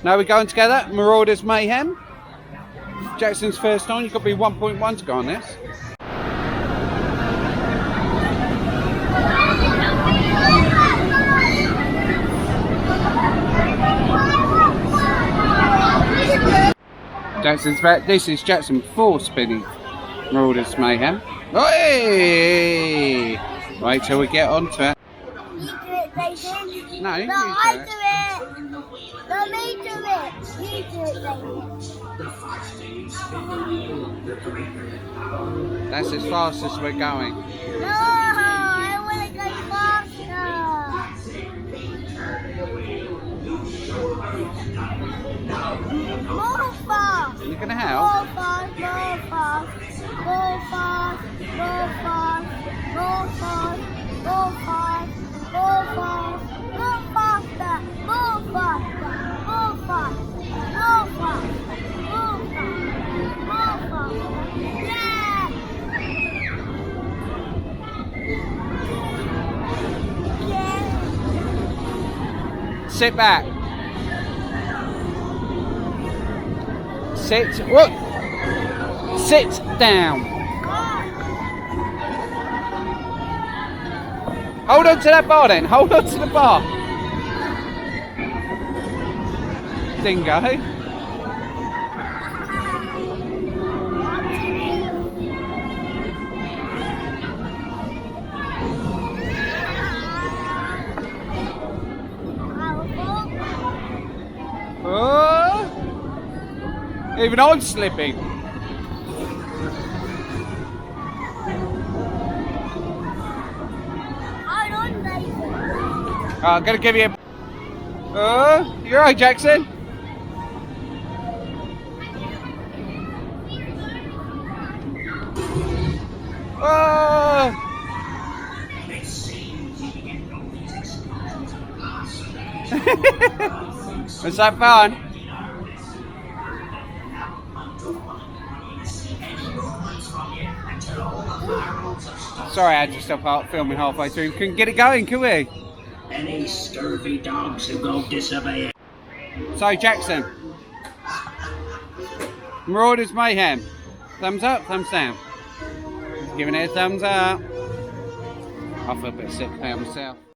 Now we're going together. Maurauders Mayhem. Jackson's first on. You've got to be 1.1 to go on this. Jackson's back. This is Jackson 4 spinning Maurauders Mayhem. Hey! Wait till we get onto it. You do it, Jason. No, you No, do I it. do it. No, me do it. You do it, Jason. That's as fast as we're going. No, I want to go faster. More fast. You're gonna help? More fast, more fast, more fast, more fast, more fast, more fast, more fast, more faster, more faster, more fast, more fast, more fast, more faster. Yeah! Yeah! Sit back. Sit. What? Sit down. Hold on to that bar then. Hold on to the bar. Dingo. Oh. Even I'm slipping. I'm gonna give you a... Oh, you're right, Jackson. Oh! Was that fun? Sorry, I had to stop filming halfway through. Couldn't get it going, could we? Any scurvy dogs who go disobey it. So, Jackson. Maurauders Mayhem. Thumbs up, thumbs down. Giving it a thumbs up. I feel a bit sick now myself.